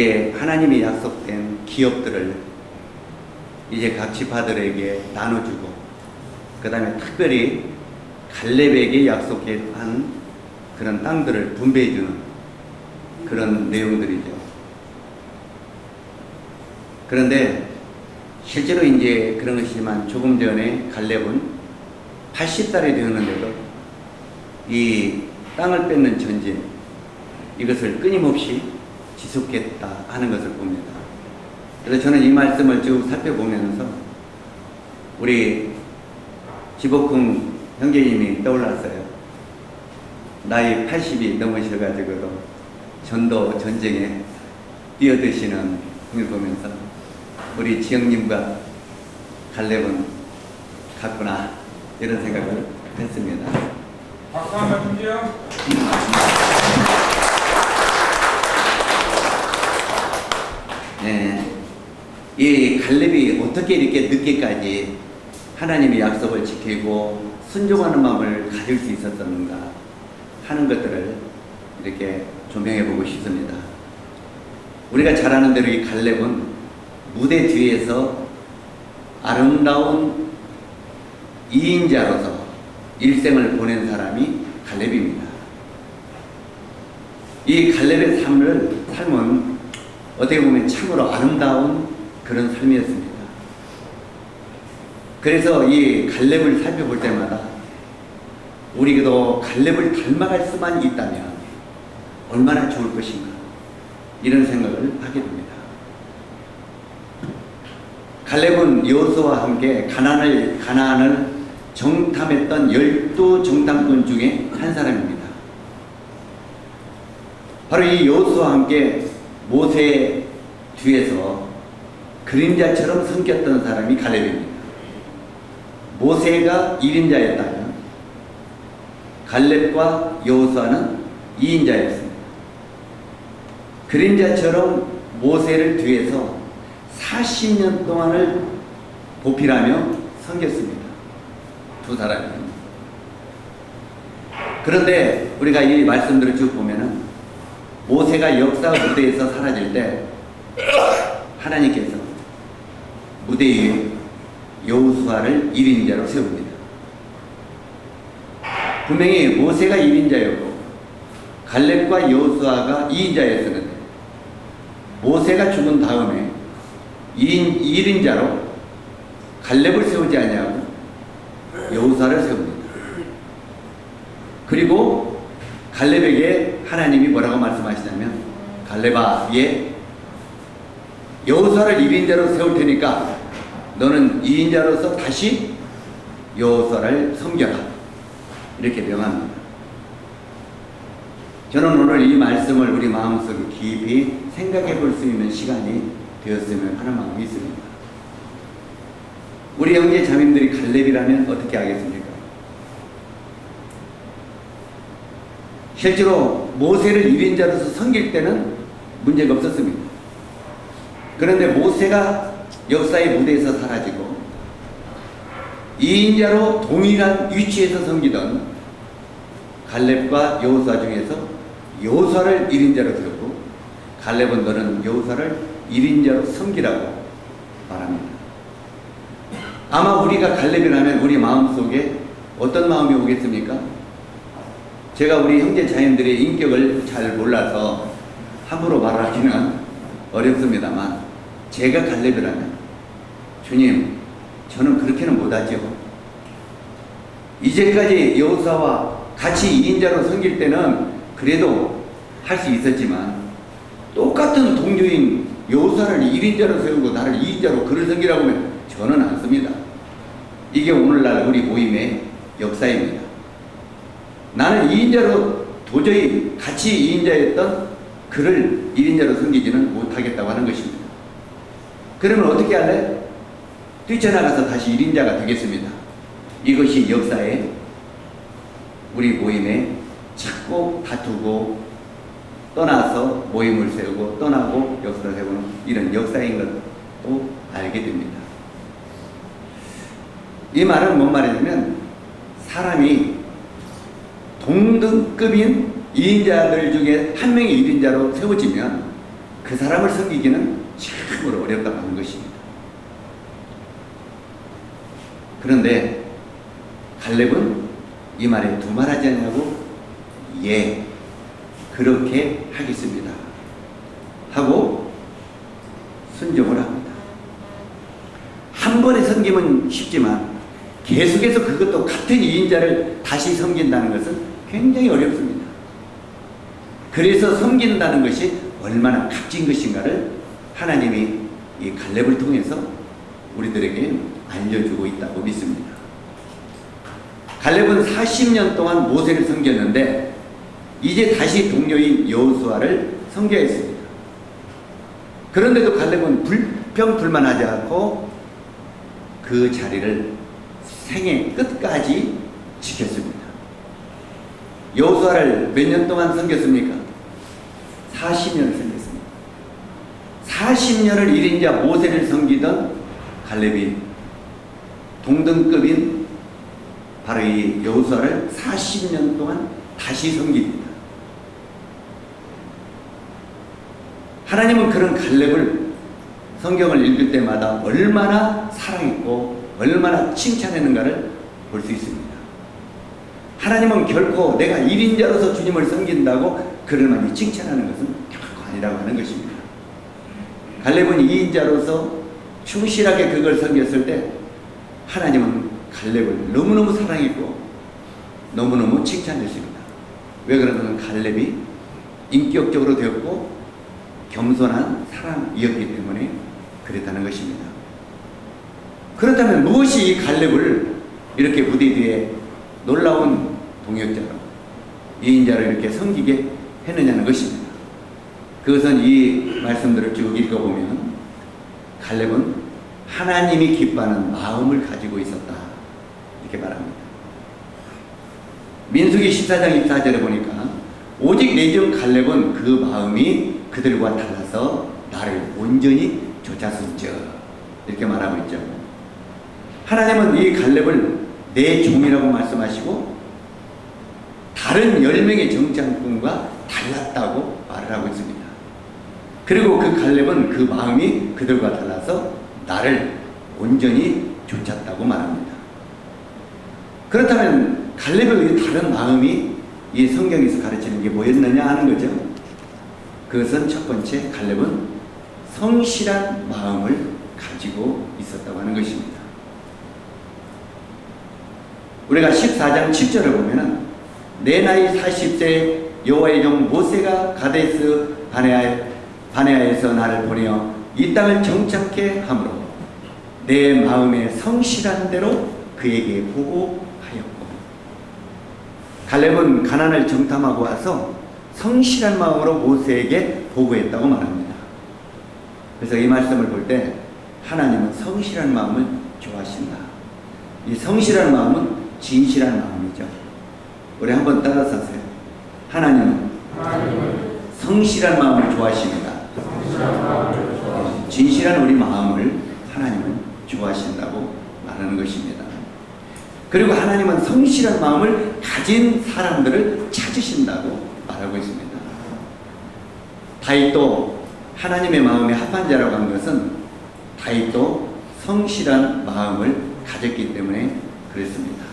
이제 하나님이 약속된 기업들을 이제 각 지파들에게 나눠주고, 그 다음에 특별히 갈렙에게 약속한 그런 땅들을 분배해주는 그런 내용들이죠. 그런데 실제로 이제 그런 것이지만 조금 전에 갈렙은 80살이 되었는데도 이 땅을 뺏는 전진, 이것을 끊임없이 지속했다 하는 것을 봅니다. 그래서 저는 이 말씀을 쭉 살펴보면서 우리 지복흥 형제님이 떠올랐어요. 나이 80이 넘으셔가지고도 전도 전쟁에 뛰어드시는 분을 보면서 우리 지영님과 갈렙은 같구나, 이런 생각을 했습니다. 박수 한번 주세요. 네, 이 갈렙이 어떻게 이렇게 늦게까지 하나님의 약속을 지키고 순종하는 마음을 가질 수 있었는가 하는 것들을 이렇게 조명해 보고 싶습니다. 우리가 잘 아는 대로 이 갈렙은 무대 뒤에서 아름다운 이인자로서 일생을 보낸 사람이 갈렙입니다. 이 갈렙의 삶은 어떻게 보면 참으로 아름다운 그런 삶이었습니다. 그래서 이 갈렙을 살펴볼 때마다 우리도 갈렙을 닮아갈 수만 있다면 얼마나 좋을 것인가, 이런 생각을 하게 됩니다. 갈렙은 여호수아와 함께 가나안을 정탐했던 12 정탐꾼 중에 한 사람입니다. 바로 이 여호수아와 함께 모세 뒤에서 그림자처럼 섬겼던 사람이 갈렙입니다. 모세가 1인자였다면 갈렙과 여호수아는 2인자였습니다. 그림자처럼 모세를 뒤에서 40년 동안을 보필하며 섬겼습니다. 두 사람이. 그런데 우리가 이 말씀들을 쭉 보면은 모세가 역사 무대에서 사라질 때 하나님께서 무대 위에 여호수아를 1인자로 세웁니다. 분명히 모세가 1인자였고 갈렙과 여호수아가 2인자였었는데 모세가 죽은 다음에 1인자로 갈렙을 세우지 아니하고 여호수아를 세웁니다. 그리고 갈렙에게 하나님이 뭐라고 말씀하시냐면, 갈렙아, 여호수아를 1인자로 세울 테니까 너는 2인자로서 다시 여호수아를 섬겨라, 이렇게 명합니다. 저는 오늘 이 말씀을 우리 마음속에 깊이 생각해 볼 수 있는 시간이 되었으면 하는 마음이 있습니다. 우리 형제 자매들이 갈렙이라면 어떻게 하겠습니까? 실제로 모세를 1인자로서 섬길 때는 문제가 없었습니다. 그런데 모세가 역사의 무대에서 사라지고 2인자로 동일한 위치에서 섬기던 갈렙과 여호수아 중에서 여호수아를 1인자로 세우고 갈렙은 너는 여호수아를 1인자로 섬기라고 말합니다. 아마 우리가 갈렙이라면 우리 마음속에 어떤 마음이 오겠습니까? 제가 우리 형제 자매들의 인격을 잘 몰라서 함부로 말하기는 어렵습니다만, 제가 갈렙이라면 주님, 저는 그렇게는 못하죠. 이제까지 여호수아와 같이 2인자로 섬길 때는 그래도 할 수 있었지만 똑같은 동료인 여호수아를 1인자로 세우고 나를 2인자로 그를 섬기라고 하면 저는 안 씁니다. 이게 오늘날 우리 모임의 역사입니다. 나는 2인자로 도저히 같이 2인자였던 그를 1인자로 섬기지는 못하겠다고 하는 것입니다. 그러면 어떻게 할래? 뛰쳐나가서 다시 1인자가 되겠습니다. 이것이 역사에 우리 모임에 자꾸 다투고 떠나서 모임을 세우고 떠나고 역사를 세우는 이런 역사인 것도 알게 됩니다. 이 말은 뭔 말이냐면, 사람이 동등급인 2인자들 중에 한 명이 1인자로 세워지면 그 사람을 섬기기는 참으로 어렵다고 하는 것입니다. 그런데 갈렙은 이 말에 두말하지 않냐고 예, 그렇게 하겠습니다 하고 순종을 합니다. 한 번에 섬기면 쉽지만 계속해서 그것도 같은 2인자를 다시 섬긴다는 것은 굉장히 어렵습니다. 그래서 섬긴다는 것이 얼마나 값진 것인가를 하나님이 이 갈렙을 통해서 우리들에게 알려주고 있다고 믿습니다. 갈렙은 40년 동안 모세를 섬겼는데 이제 다시 동료인 여호수아를 섬겨야 했습니다. 그런데도 갈렙은 불평불만하지 않고 그 자리를 생애 끝까지 지켰습니다. 여호수아를 몇 년 동안 섬겼습니까? 40년을 섬겼습니다. 40년을 1인자 모세를 섬기던 갈렙이 동등급인 바로 이 여호수아를 40년 동안 다시 섬깁니다. 하나님은 그런 갈렙을 성경을 읽을 때마다 얼마나 사랑했고 얼마나 칭찬했는가를 볼 수 있습니다. 하나님은 결코 내가 1인자로서 주님을 섬긴다고 그를 많이 칭찬하는 것은 결코 아니라고 하는 것입니다. 갈렙은 2인자로서 충실하게 그걸 섬겼을 때 하나님은 갈렙을 너무너무 사랑했고 너무너무 칭찬했습니다. 왜 그러냐면 갈렙이 인격적으로 되었고 겸손한 사람이었기 때문에 그랬다는 것입니다. 그렇다면 무엇이 이 갈렙을 이렇게 무대 뒤에 놀라운 동역자로 2인자로 이렇게 섬기게 했느냐는 것입니다. 그것은 이 말씀들을 쭉 읽어보면 갈렙은 하나님이 기뻐하는 마음을 가지고 있었다 이렇게 말합니다. 민수기 14장 24절에 보니까 오직 내 종 갈렙은 그 마음이 그들과 달라서 나를 온전히 좇았은즉 이렇게 말하고 있죠. 하나님은 이 갈렙을 내 종이라고 말씀하시고 다른 10명의 정탐꾼과 달랐다고 말을 하고 있습니다. 그리고 그 갈렙은 그 마음이 그들과 달라서 나를 온전히 좇았다고 말합니다. 그렇다면 갈렙의 다른 마음이 이 성경에서 가르치는 게 뭐였느냐 하는 거죠. 그것은 첫 번째, 갈렙은 성실한 마음을 가지고 있었다고 하는 것입니다. 우리가 14장 7절을 보면은 내 나이 40세 여호와의 종 모세가 가데스 바네아에서 나를 보내어 이 땅을 정착케 함으로 내 마음에 성실한 대로 그에게 보고하였고. 갈렙은 가나안을 정탐하고 와서 성실한 마음으로 모세에게 보고했다고 말합니다. 그래서 이 말씀을 볼 때 하나님은 성실한 마음을 좋아하신다. 이 성실한 마음은 진실한 마음이죠. 우리 한번 따라서 하세요. 하나님은 성실한 마음을 좋아하십니다. 진실한 우리 마음을 하나님은 좋아하신다고 말하는 것입니다. 그리고 하나님은 성실한 마음을 가진 사람들을 찾으신다고 말하고 있습니다. 다윗도 하나님의 마음에 합한 자라고 한 것은 다윗도 성실한 마음을 가졌기 때문에 그랬습니다.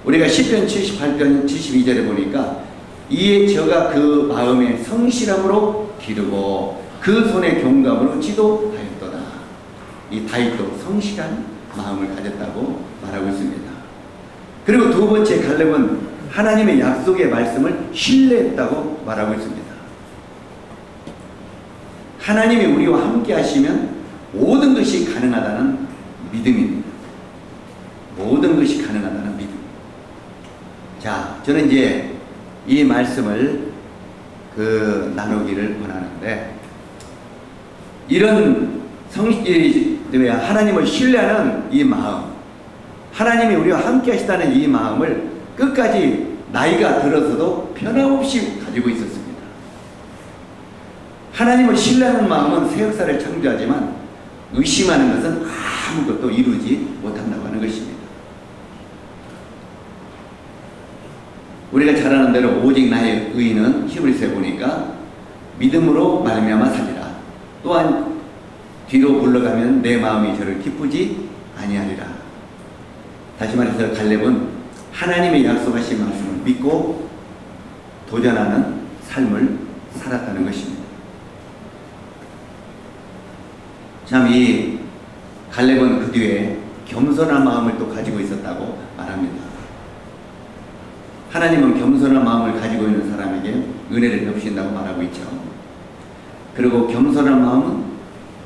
우리가 시편 78편 72절에 보니까 이에 저가 그 마음에 성실함으로 기르고 그 손에 경감으로 지도하였도다. 이 다윗도 성실한 마음을 가졌다고 말하고 있습니다. 그리고 두 번째, 갈렙은 하나님의 약속의 말씀을 신뢰했다고 말하고 있습니다. 하나님이 우리와 함께 하시면 모든 것이 가능하다는 믿음입니다. 모든 것이 가능하다는 믿음. 자, 저는 이제 이 말씀을 나누기를 원하는데, 이런 하나님을 신뢰하는 이 마음, 하나님이 우리와 함께 하시다는 이 마음을 끝까지 나이가 들어서도 변함없이 가지고 있었습니다. 하나님을 신뢰하는 마음은 새 역사를 창조하지만 의심하는 것은 아무것도 이루지 못한다고 하는 것입니다. 우리가 잘 아는 대로 오직 나의 의인은 히브리서에 보니까 믿음으로 말미암아 살리라. 또한 뒤로 물러가면 내 마음이 저를 기쁘지 아니하리라. 다시 말해서 갈렙은 하나님의 약속하신 말씀을 믿고 도전하는 삶을 살았다는 것입니다. 참 이 갈렙은 그 뒤에 겸손한 마음을 또 가지고 있었다고 말합니다. 하나님은 겸손한 마음을 가지고 있는 사람에게 은혜를 베푸신다고 말하고 있죠. 그리고 겸손한 마음은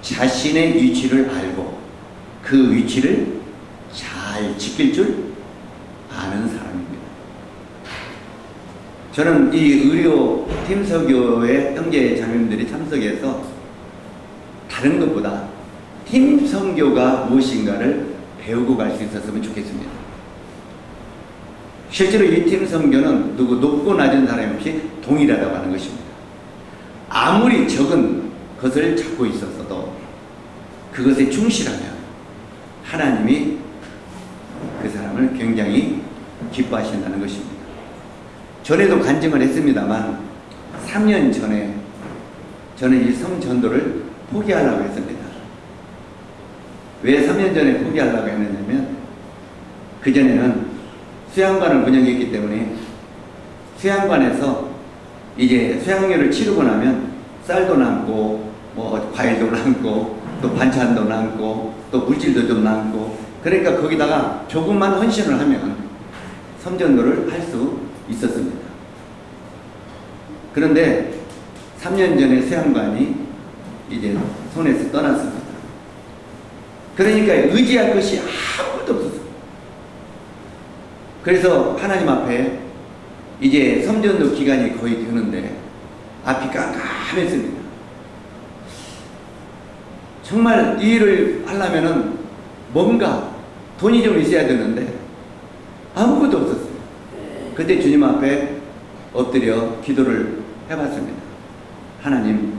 자신의 위치를 알고 그 위치를 잘 지킬 줄 아는 사람입니다. 저는 이 의료 팀서교회 형제 자매님들이 참석해서 다른 것보다 팀 선교가 무엇인가를 배우고 갈 수 있었으면 좋겠습니다. 실제로 이 팀 선교는 누구 높고 낮은 사람이 없이 동일하다고 하는 것입니다. 아무리 적은 것을 잡고 있었어도 그것에 충실하면 하나님이 그 사람을 굉장히 기뻐하신다는 것입니다. 전에도 간증을 했습니다만 3년 전에 저는 이 성전도를 포기하려고 했습니다. 왜 3년 전에 포기하려고 했느냐면 그전에는 수양관을 운영했기 때문에 수양관에서 이제 수양료를 치르고 나면 쌀도 남고 뭐 과일도 남고 또 반찬도 남고 또 물질도 좀 남고 그러니까 거기다가 조금만 헌신을 하면 성전도를 할 수 있었습니다. 그런데 3년 전에 수양관이 이제 손에서 떠났습니다. 그러니까 의지할 것이 아무것도 없었어요. 그래서 하나님 앞에 이제 성전도 기간이 거의 되는데 앞이 깜깜했습니다. 정말 이 일을 하려면은 뭔가 돈이 좀 있어야 되는데 아무것도 없었어요. 그때 주님 앞에 엎드려 기도를 해봤습니다. 하나님,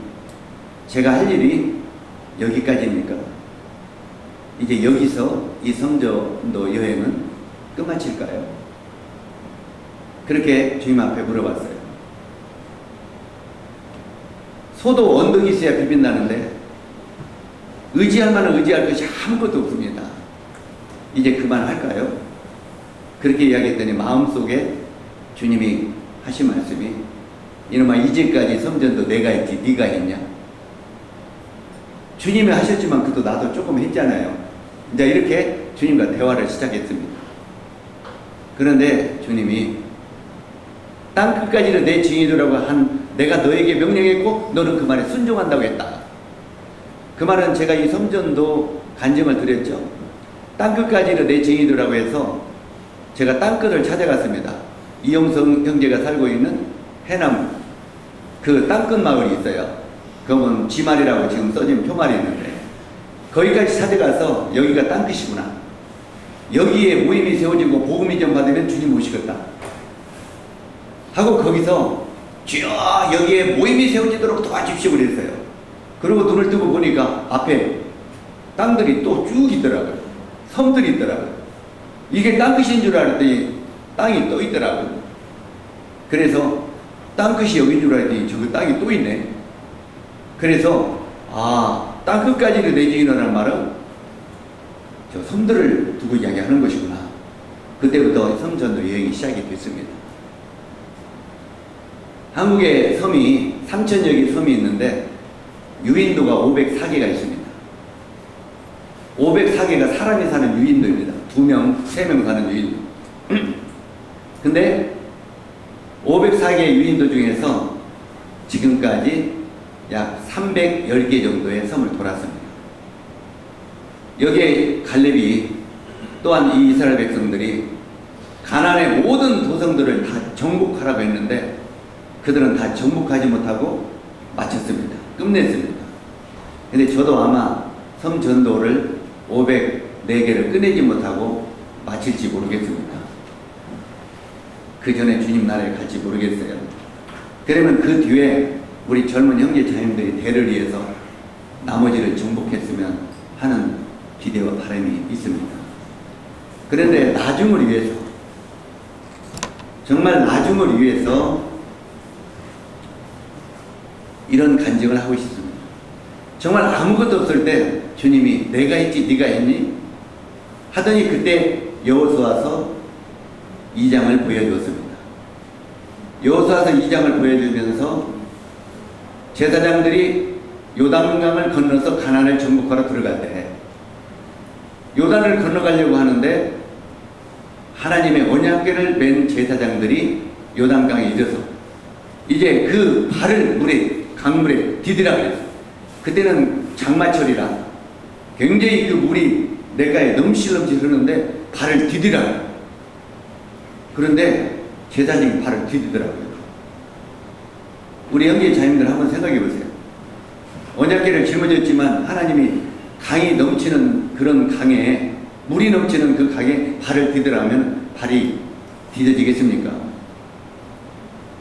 제가 할 일이 여기까지입니까? 이제 여기서 이 성전도 여행은 끝마칠까요? 그렇게 주님 앞에 물어봤어요. 소도 언덕이 있어야 비빈다는데 의지할 만한 의지할 것이 아무것도 없습니다. 이제 그만할까요? 그렇게 이야기했더니 마음속에 주님이 하신 말씀이 이놈아 이제까지 성전도 내가 했지 네가 했냐? 주님이 하셨지만 그도 나도 조금 했잖아요. 이제 이렇게 주님과 대화를 시작했습니다. 그런데 주님이 땅 끝까지는 내 증인이라고 한 내가 너에게 명령했고 너는 그 말에 순종한다고 했다. 그 말은 제가 이 성전도 간증을 드렸죠. 땅 끝까지는 내 증인이라고 해서 제가 땅 끝을 찾아갔습니다. 이용성 형제가 살고 있는 해남 그 땅끝 마을이 있어요. 그건 지말이라고 지금 써진 표말이 있는데 거기까지 찾아가서 여기가 땅끝이구나. 여기에 모임이 세워지고 복음이 좀 받으면 주님 오시겠다 하고 거기서 주여 여기에 모임이 세워지도록 도와주십시오 그랬어요. 그리고 눈을 뜨고 보니까 앞에 땅들이 또 쭉 있더라고요. 섬들이 있더라고요. 이게 땅끝인 줄 알았더니 땅이 또 있더라고요. 그래서 땅끝이 여긴 줄 알았더니 저기 땅이 또 있네. 그래서 땅끝까지는 내 증인이라는 말은 저 섬들을 두고 이야기하는 것이구나. 그때부터 섬전도 여행이 시작이 됐습니다. 한국에 섬이 3,000여 개 섬이 있는데 유인도가 504개가 있습니다. 504개가 사람이 사는 유인도입니다. 2명, 3명 사는 유인도. 근데 504개 유인도 중에서 지금까지 약 310개 정도의 섬을 돌았습니다. 여기에 갈렙이 또한 이 이스라엘 백성들이 가나안의 모든 도성들을 다 정복하라고 했는데 그들은 다 정복하지 못하고 마쳤습니다. 끝냈습니다. 근데 저도 아마 섬 전도를 504개를 끝내지 못하고 마칠지 모르겠습니다. 그 전에 주님 나라에 갈지 모르겠어요. 그러면 그 뒤에 우리 젊은 형제 자녀들이 대를 위해서 나머지를 정복했으면 하는 기대와 바람이 있습니다. 그런데 나중을 위해서 정말 나중을 위해서 이런 간증을 하고 싶습니다. 정말 아무것도 없을 때 주님이 내가 했지 네가 했니? 하더니 그때 여호수아서 2장을 보여주었습니다. 여호수아서 2장을 보여주면서 제사장들이 요단강을 건너서 가나안을 정복하러 들어갈 때 요단을 건너가려고 하는데 하나님의 언약궤를 맨 제사장들이 요단강에 이르러서 이제 그 발을 강물에 디디라 그랬어요. 그때는 장마철이라 굉장히 그 물이 냇가에 넘실넘실 흐르는데 발을 디디라. 그런데 제사장이 발을 디디더라고요. 우리 영계 자녀들 한번 생각해 보세요. 언약궤를 짊어졌지만 하나님이 강이 넘치는 그런 강에 물이 넘치는 그 강에 발을 디디라면 발이 디뎌지겠습니까?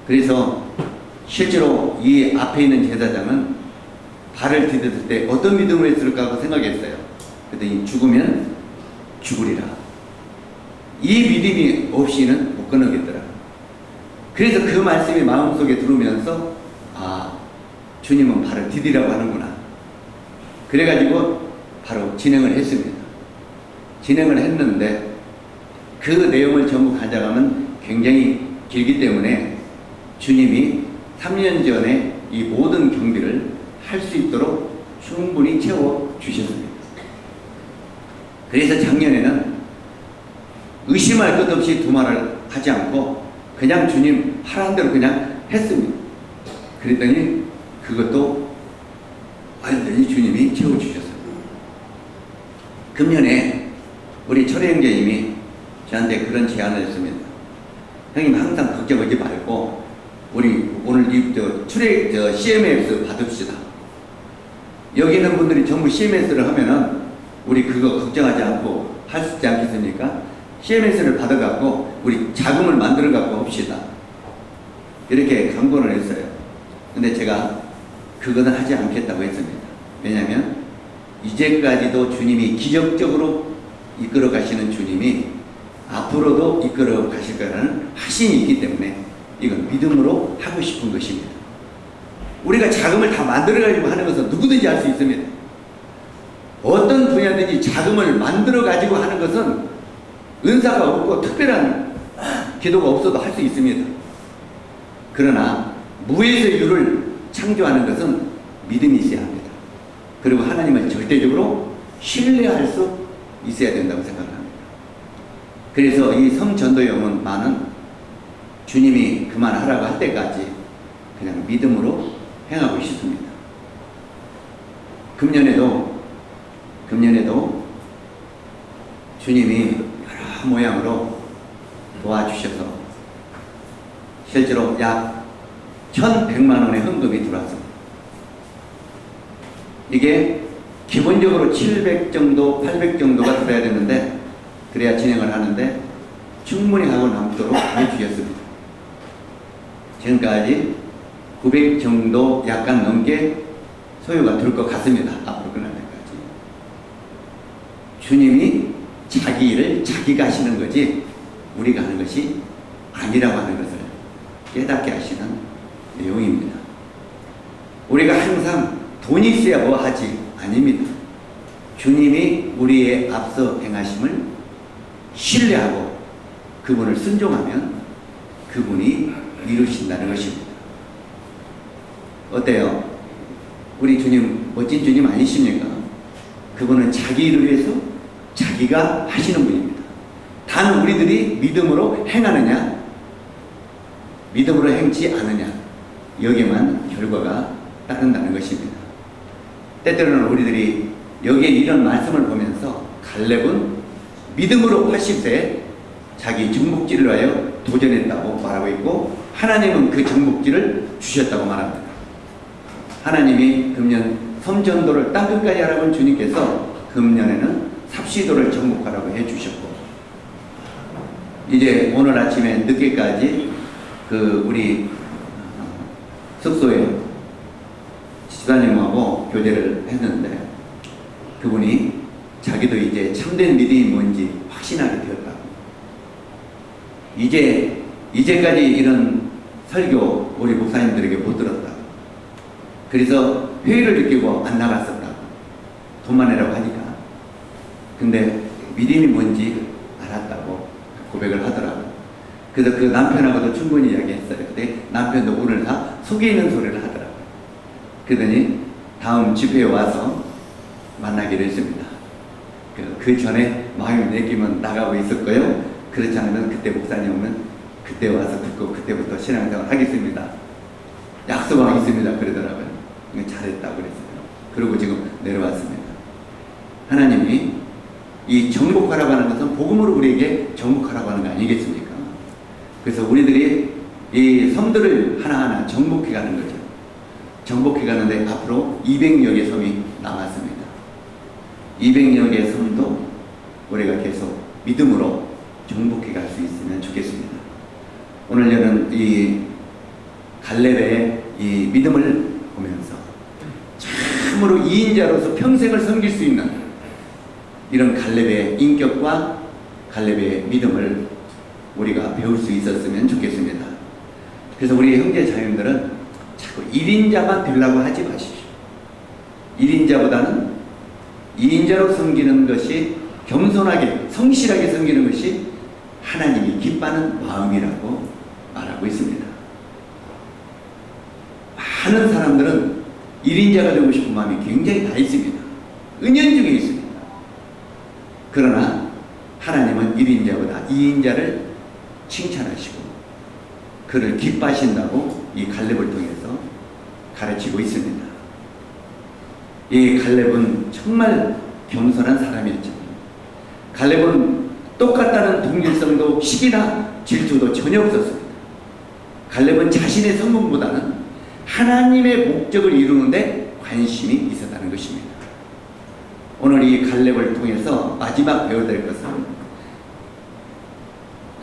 그래서 실제로 이 앞에 있는 제사장은 발을 디뎠을 때 어떤 믿음을 했을까 하고 생각했어요. 그랬더니 죽으면 죽으리라. 이 믿음이 없이는 못 건너겠더라. 그래서 그 말씀이 마음속에 들어오면서 주님은 발을 디디라고 하는구나. 그래가지고 바로 진행을 했습니다. 진행을 했는데 그 내용을 전부 가져가면 굉장히 길기 때문에 주님이 3년 전에 이 모든 경비를 할 수 있도록 충분히 채워주셨습니다. 그래서 작년에는 의심할 것 없이 두말을 하지 않고 그냥 주님 하라는 대로 그냥 했습니다. 그랬더니 그것도 완전히 주님이 채워주셨어요. 금년에 우리 철회 형제님이 저한테 그런 제안을 했습니다. 형님 항상 걱정하지 말고 우리 오늘 CMS 받읍시다. 여기 있는 분들이 전부 CMS를 하면은 우리 그거 걱정하지 않고 할 수 있지 않겠습니까? CMS를 받아갖고 우리 자금을 만들어갖고 합시다. 이렇게 강권을 했어요. 근데 제가 그거는 하지 않겠다고 했습니다. 왜냐하면 이제까지도 주님이 기적적으로 이끌어 가시는 주님이 앞으로도 이끌어 가실 거라는 확신이 있기 때문에 이건 믿음으로 하고 싶은 것입니다. 우리가 자금을 다 만들어가지고 하는 것은 누구든지 할 수 있습니다. 어떤 분야든지 자금을 만들어가지고 하는 것은 은사가 없고 특별한 기도가 없어도 할 수 있습니다. 그러나 무에서 유를 창조하는 것은 믿음이 있어야 합니다. 그리고 하나님을 절대적으로 신뢰할 수 있어야 된다고 생각합니다. 그래서 이 성전도여만은 주님이 그만하라고 할 때까지 그냥 믿음으로 행하고 싶습니다. 금년에도 주님이 여러 모양으로 도와주셔서 실제로 약 1,100만 원의 헌금이 들어왔습니다. 이게 기본적으로 700 정도, 800 정도가 들어야 되는데 그래야 진행을 하는데 충분히 하고 남도록 해주셨습니다. 지금까지 900 정도 약간 넘게 소요가 될 것 같습니다. 앞으로 끝날 때까지. 주님이 자기 일을 자기가 하시는 거지 우리가 하는 것이 아니라고 하는 것을 깨닫게 하시는 내용입니다. 우리가 항상 돈이 있어야 뭐 하지 아닙니다. 주님이 우리의 앞서 행하심을 신뢰하고 그분을 순종하면 그분이 이루신다는 것입니다. 어때요? 우리 주님 멋진 주님 아니십니까? 그분은 자기 일을 위해서 자기가 하시는 분입니다. 단 우리들이 믿음으로 행하느냐 믿음으로 행치 않느냐 여기에만 결과가 따른다는 것입니다. 때때로는 우리들이 여기에 이런 말씀을 보면서 갈렙은 믿음으로 80세에 자기 정복지를 위하여 도전했다고 말하고 있고 하나님은 그 정복지를 주셨다고 말합니다. 하나님이 금년 섬전도를 땅끝까지 하라고 주님께서 금년에는 삽시도를 정복하라고 해주셨고 이제 오늘 아침에 늦게까지 그 우리 숙소에 집사님하고 교제를 했는데 그분이 자기도 이제 참된 믿음이 뭔지 확신하게 되었다고. 이제까지 이런 설교 우리 목사님들에게 못 들었다. 그래서 회의를 느끼고 안 나갔었다고. 돈만 내라고 하니까. 근데 믿음이 뭔지 알았다고 고백을 하더라고요. 그래서 그 남편하고도 충분히 이야기했어요. 근데 남편도 오늘 다 속이는 소리를 하더라고요. 그러더니 다음 집회에 와서 만나기로 했습니다. 그 전에 마음이 내기면 나가고 있었고요. 그렇지 않으면 그때 목사님 오면 그때 와서 듣고 그때부터 신앙생활 하겠습니다. 약속하겠습니다. 그러더라고요. 잘했다고 그랬어요. 그리고 지금 내려왔습니다. 하나님이 이 정복하라고 하는 것은 복음으로 우리에게 정복하라고 하는 거 아니겠습니까? 그래서 우리들이 이 섬들을 하나하나 정복해 가는 거죠. 정복해 가는데 앞으로 200여 개 섬이 남았습니다. 200여 개 섬도 우리가 계속 믿음으로 정복해 갈 수 있으면 좋겠습니다. 오늘 저는 이 갈렙의 이 믿음을 보면서 참으로 2인자로서 평생을 섬길 수 있는 이런 갈렙의 인격과 갈렙의 믿음을 우리가 배울 수 있었으면 좋겠습니다. 그래서 우리 형제 자매들은 자꾸 1인자만 되려고 하지 마십시오. 1인자보다는 2인자로 섬기는 것이 겸손하게 성실하게 섬기는 것이 하나님이 기뻐하는 마음이라고 말하고 있습니다. 많은 사람들은 1인자가 되고 싶은 마음이 굉장히 다 있습니다. 은연중에 있습니다. 그러나 하나님은 1인자보다 2인자를 칭찬하시고 그를 기뻐하신다고 이 갈렙을 통해서 가르치고 있습니다. 이 갈렙은 정말 겸손한 사람이었죠. 갈렙은 똑같다는 동일성도 시기나 질투도 전혀 없었습니다. 갈렙은 자신의 성공보다는 하나님의 목적을 이루는데 관심이 있었다는 것입니다. 오늘 이 갈렙을 통해서 마지막 배워야 될 것은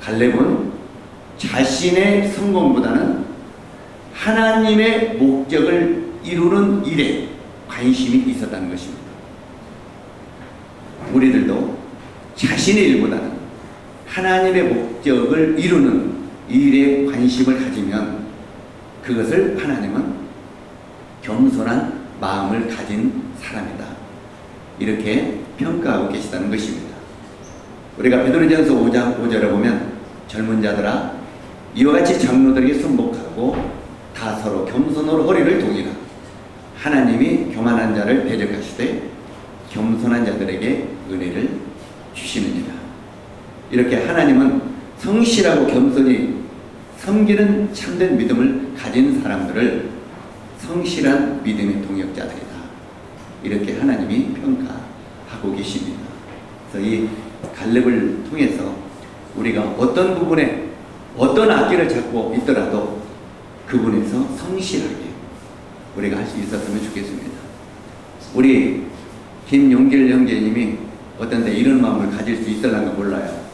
갈렙은 자신의 성공보다는 하나님의 목적을 이루는 일에 관심이 있었다는 것입니다. 우리들도 자신의 일보다는 하나님의 목적을 이루는 일에 관심을 가지면 그것을 하나님은 겸손한 마음을 가진 사람이다. 이렇게 평가하고 계시다는 것입니다. 우리가 베드로전서 5장 5절에 보면 젊은 자들아 이와 같이 장로들에게 순복하고 다 서로 겸손으로 허리를 동이라. 하나님이 교만한 자를 대적하시되 겸손한 자들에게 은혜를 주시느니라. 이렇게 하나님은 성실하고 겸손히 섬기는 참된 믿음을 가진 사람들을 성실한 믿음의 동역자들이다. 이렇게 하나님이 평가하고 계십니다. 그래서 이 갈렙을 통해서 우리가 어떤 부분에 어떤 악기를 잡고 있더라도 그분에서 성실하게 우리가 할 수 있었으면 좋겠습니다. 우리 김용길 형제님이 어떤 데 이런 마음을 가질 수 있을런가 몰라요.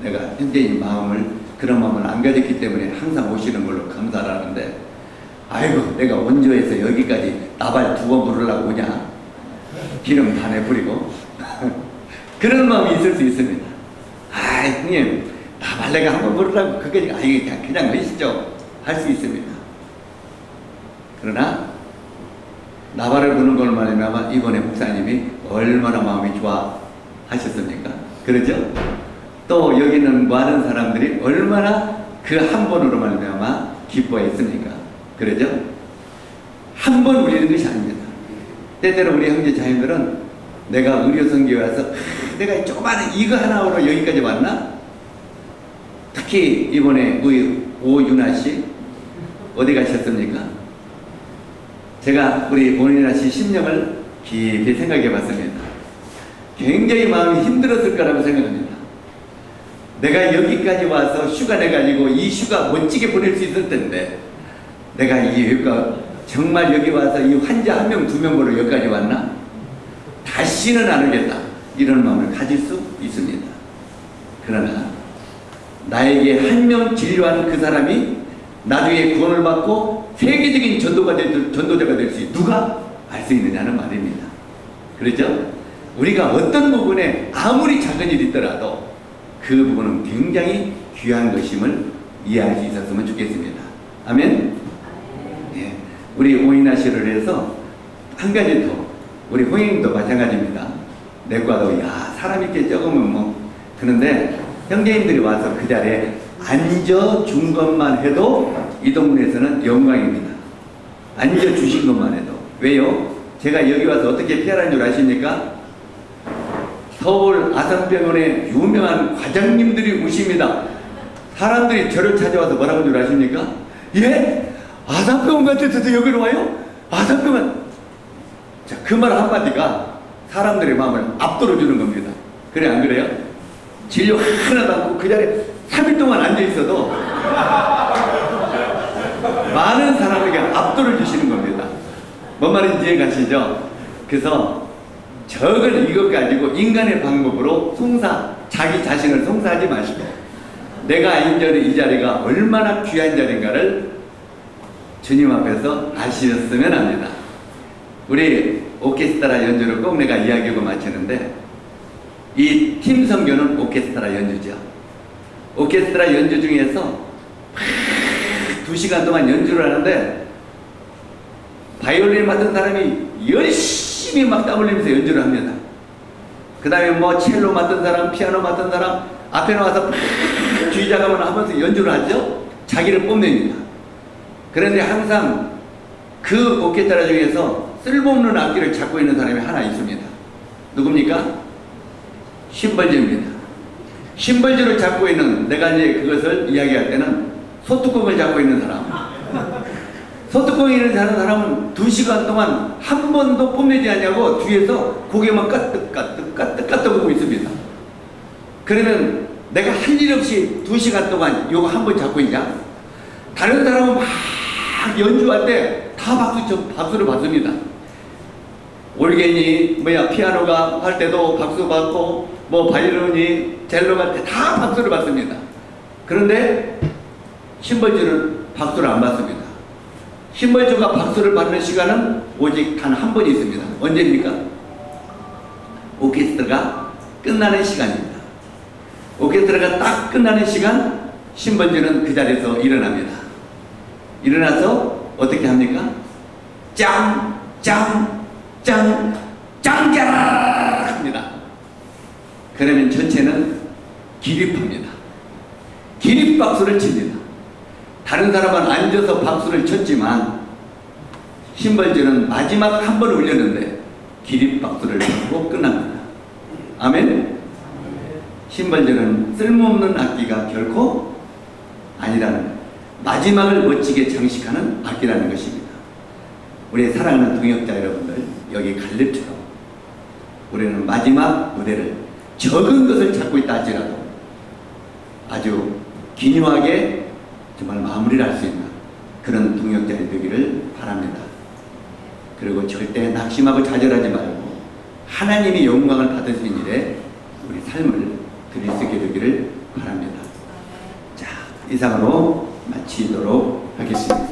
내가 형제님 그런 마음을 안 가졌기 때문에 항상 오시는 걸로 감사를 하는데 아이고 내가 원조에서 여기까지 나발 2번 부르려고 오냐 기름 다 내버리고 그런 마음이 있을 수 있습니다. 아 형님 나발 내가 한번 부르려고 그게 그냥 하시죠. 할 수 있습니다. 그러나 나발을 부는 걸 말하면 이번에 목사님이 얼마나 마음이 좋아하셨습니까? 그러죠? 또 여기는 많은 사람들이 얼마나 그 한 번으로 말미암아 기뻐했습니까? 그러죠? 한 번 울리는 것이 아닙니다. 때때로 우리 형제 자녀들은 내가 의료선교에 와서 내가 조그마한 이거 하나로 여기까지 왔나? 특히 이번에 우리 오윤아 씨 어디 가셨습니까? 제가 우리 오윤아 씨 심령을 깊이 생각해 봤습니다. 굉장히 마음이 힘들었을 거라고 생각합니다. 내가 여기까지 와서 휴가 내가지고 이 휴가 멋지게 보낼 수 있을 텐데 내가 정말 여기 와서 이 환자 1명 2명 보러 여기까지 왔나? 다시는 안 오겠다. 이런 마음을 가질 수 있습니다. 그러나 나에게 1명 진료하는 그 사람이 나중에 구원을 받고 세계적인 전도자가 될 수 있는 누가 알 수 있느냐는 말입니다. 그렇죠? 우리가 어떤 부분에 아무리 작은 일이 있더라도 그 부분은 굉장히 귀한 것임을 이해할 수 있었으면 좋겠습니다. 아멘? 예. 우리 오인하시를 해서 한 가지 더, 우리 홍영님도 마찬가지입니다. 내과도 야 사람 이렇게 적으면 뭐 그런데 형제님들이 와서 그 자리에 앉아준 것만 해도 이 동네에서는 영광입니다. 앉아주신 것만 해도. 왜요? 제가 여기 와서 어떻게 피하라는 줄 아십니까? 서울 아산병원의 유명한 과장님들이 오십니다. 사람들이 저를 찾아와서 뭐라고 줄 아십니까? 예? 아산병원 같아서 여기로 와요? 아산병원. 자, 그 말 한마디가 사람들의 마음을 압도해주는 겁니다. 그래 안 그래요? 진료 하나도 않고 그 자리에 3일 동안 앉아있어도 많은 사람에게 압도를 주시는 겁니다. 뭔 말인지 이해가시죠? 그래서 적을 이것 가지고 인간의 방법으로 자기 자신을 송사하지 마시고 내가 앉은 이 자리가 얼마나 귀한 자리인가를 주님 앞에서 아시었으면 합니다. 우리 오케스트라 연주를 꼭 내가 이야기하고 마치는데 이 팀 선교는 오케스트라 연주죠. 오케스트라 연주 중에서 2시간 동안 연주를 하는데 바이올린 맡은 사람이 열심히 막 땀 흘리면서 연주를 합니다. 그 다음에 뭐 첼로 맡은 사람, 피아노 맡은 사람 앞에 나와서 주의자감을 하면서 연주를 하죠. 자기를 뽐냅니다. 그런데 항상 그 오케스트라 중에서 쓸모없는 악기를 잡고 있는 사람이 하나 있습니다. 누굽니까? 심벌주입니다. 심벌주를 잡고 있는, 내가 이제 그것을 이야기할 때는 소뚜껑을 잡고 있는 사람. 소뚜껑을 잡는 사람은 2시간 동안 한 번도 뽐내지 않냐고 뒤에서 고개만 까뜩까뜩 보고 있습니다. 그러면 내가 할 일 없이 2시간 동안 요거 한 번 잡고 있냐? 다른 사람은 막 연주할 때 다 박수를 받습니다. 올게니 피아노가 할 때도 박수 받고 뭐 바이올린이 첼로가 할 때 다 박수를 받습니다. 그런데 심벌주는 박수를 안 받습니다. 심벌주가 박수를 받는 시간은 오직 단 한 번이 있습니다. 언제입니까? 오케스트라가 끝나는 시간입니다. 오케스트라가 딱 끝나는 시간 심벌주는 그 자리에서 일어납니다. 일어나서 어떻게 합니까? 짱! 짱! 짱! 짱짜라! 합니다. 그러면 전체는 기립합니다. 기립박수를 칩니다. 다른 사람은 앉아서 박수를 쳤지만 심벌주는 마지막 한 번 울렸는데 기립박수를 치고 끝납니다. 아멘? 심벌주는 쓸모없는 악기가 결코 아니라는 것. 마지막을 멋지게 장식하는 악기라는 것입니다. 우리 사랑하는 동역자 여러분들, 여기 갈렙처럼 우리는 마지막 무대를 적은 것을 찾고 있다 할지라도 아주 기묘하게 정말 마무리를 할 수 있는 그런 동역자이 되기를 바랍니다. 그리고 절대 낙심하고 좌절하지 말고 하나님이 영광을 받으신 일에 우리 삶을 드릴 수 있게 되기를 바랍니다. 자, 이상으로 마치도록 하겠습니다.